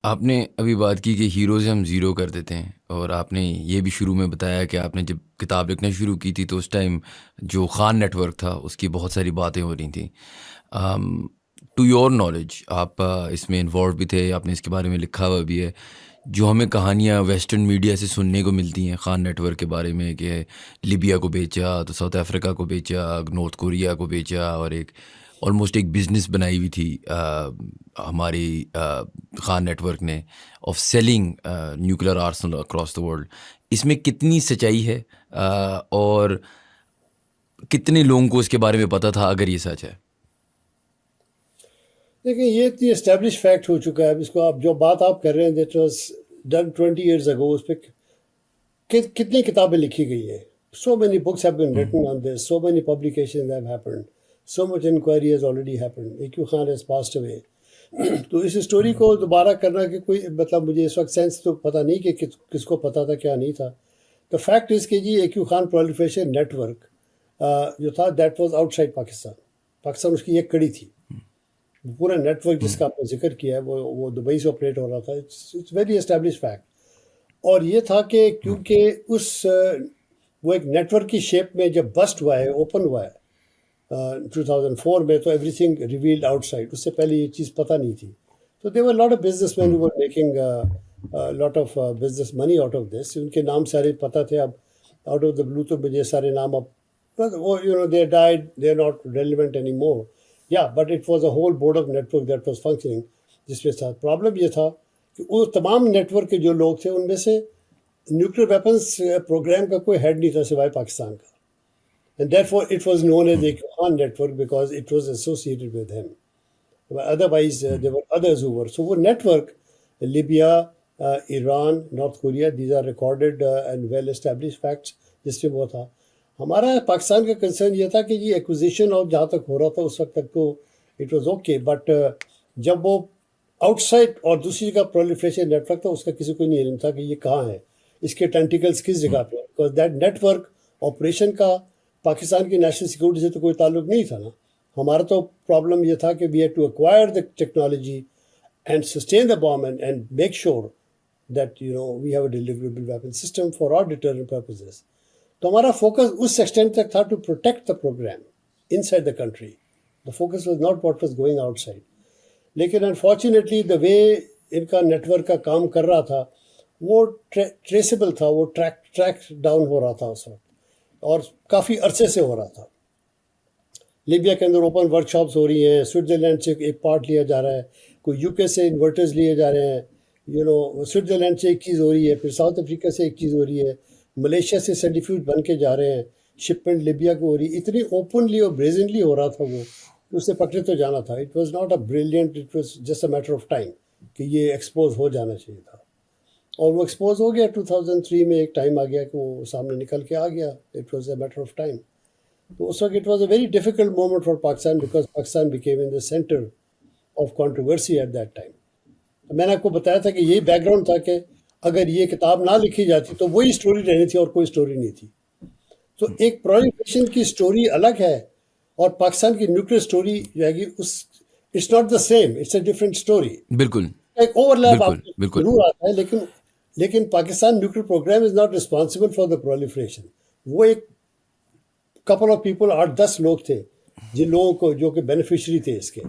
آپ نے ابھی بات کی کہ ہیرو سے ہم زیرو کر دیتے ہیں، اور آپ نے یہ بھی شروع میں بتایا کہ آپ نے جب کتاب لکھنا شروع کی تھی تو اس ٹائم جو خان نیٹ ورک تھا اس کی بہت ساری باتیں ہو رہی تھیں. ٹو یور نالج آپ اس میں انوالو بھی تھے، آپ نے اس کے بارے میں لکھا ہوا بھی ہے. جو ہمیں کہانیاں ویسٹرن میڈیا سے سننے کو ملتی ہیں خان نیٹ ورک کے بارے میں کہ لیبیا کو بیچا تو ساؤتھ افریقہ کو بیچا، نارتھ کوریا کو بیچا، اور ایک آلموسٹ ایک بزنس بنائی ہوئی تھی ہماری خان نیٹ ورک نے of selling nuclear arsenal across the world. اس میں کتنی سچائی ہے اور کتنے لوگوں کو اس کے بارے میں پتہ تھا اگر یہ سچ ہے؟ دیکھیں یہ اتنی اسٹیبلش فیکٹ ہو چکا ہے. اب اس کو آپ جو بات آپ کر رہے ہیں that was done 20 years ago. اس پہ کتنی کتابیں لکھی گئی ہیں. So many books have been written on this. So many publications have happened. So much inquiry has already happened. A.Q. Khan has passed away. تو اس اسٹوری کو دوبارہ کرنا کہ کوئی مطلب مجھے اس وقت سینس تو پتہ نہیں کہ کس کو پتہ تھا کیا نہیں تھا. تو فیکٹ از کہ جی A.Q. Khan proliferation network جو تھا that was outside Pakistan. Pakistan اس کی ایک کڑی تھی. پورا نیٹ ورک جس کا آپ نے ذکر کیا ہے وہ دبئی سے آپریٹ ہو رہا تھا. It's very establish fact. اور یہ تھا کہ کیونکہ وہ ایک نیٹ ورک کی شیپ میں جب بسٹ ہوا ہے، اوپن ہوا ہے 2004 میں، تو everything revealed outside. اس سے پہلے یہ چیز پتہ نہیں تھی. تو they were lot of businessmen who were making lot of business money out of this. ان کے نام سارے پتہ تھے. اب آؤٹ آف دا بلو تو مجھے سارے نام اب they died, they are not relevant any more. یا but it was a whole board of network that was functioning. جس میں تھا پرابلم یہ تھا کہ وہ تمام نیٹ ورک کے جو لوگ تھے ان میں سے نیوکلیر ویپنس پروگرام کا کوئی ہیڈ نہیں تھا سوائے پاکستان کا. And therefore it was known as the Khan network because it was associated with him. Otherwise, there were others who were. So وہ network, Libya, Iran, North Korea, these are recorded and well established facts جس میں وہ تھا. ہمارا پاکستان کا concern یہ تھا کہ یہ ایکوزیشن اور جہاں تک ہو رہا تھا اس وقت تک تو اٹ واز اوکے. بٹ جب وہ آؤٹ سائڈ اور دوسری جگہ پرولیفریشن نیٹ ورک تھا اس کا کسی کو نہیں علم تھا کہ یہ کہاں ہے، اس کے ٹینٹیکلز کس جگہ پہ. Because that network operation کا پاکستان کی نیشنل سیکورٹی سے تو کوئی تعلق نہیں تھا نا. ہمارا تو پرابلم یہ تھا کہ we had to acquire the technology and sustain the bomb and make sure that we have a deliverable weapon system for our deterrent purposes. تو ہمارا فوکس اس ایکسٹینٹ تک تھا to protect the programme inside the country. The focus was not what was going outside. لیکن unfortunately the way ان کا net work کا کام کر رہا تھا وہ ٹریسیبل تھا، وہ ٹریک ڈاؤن ہو رہا تھا اس وقت، اور کافی عرصے سے ہو رہا تھا. لیبیا کے اندر اوپن ورک شاپس ہو رہی ہیں، سوئٹزرلینڈ سے ایک پارٹ لیا جا رہا ہے، کوئی یو کے سے انورٹرز لیے جا رہے ہیں، سوئٹزرلینڈ سے ایک چیز ہو رہی ہے، پھر ساؤتھ افریقہ سے ایک چیز ہو رہی ہے، ملیشیا سے سینٹریفیوج بن کے جا رہے ہیں، شپمنٹ لیبیا کو ہو رہی ہے. اتنی اوپنلی اور بریزنلی ہو رہا تھا وہ، اسے پکڑے تو جانا تھا. It was not a brilliant, it was just a matter of time کہ یہ ایکسپوز ہو جانا چاہیے تھا. اور وہ ایکسپوز ہو گیا. 2003 میں ایک ٹائم آ گیا کہ وہ سامنے نکل کے آ گیا. It was a matter of time. تو اس وقت it was a very difficult moment for Pakistan because Pakistan became in the centre of controversy at that time. میں نے آپ کو بتایا تھا کہ یہی بیک گراؤنڈ تھا کہ اگر یہ کتاب نہ لکھی جاتی تو وہی اسٹوری رہنی تھی اور کوئی اسٹوری نہیں تھی. تو ایک پرولیفریشن کی اسٹوری الگ ہے اور پاکستان کی نیوکلیر اسٹوری جو ہے گی it's not the same, it's a different story. بالکل ایک اوور لیپ آپ بالکل کو بالکل. ضرور آتا ہے، لیکن Pakistan nuclear programme is not responsible for the proliferation. وہ ایک کپل آف پیپل 8-10 لوگ تھے جن لوگوں کو جو کہ بینیفیشری تھے اس کے.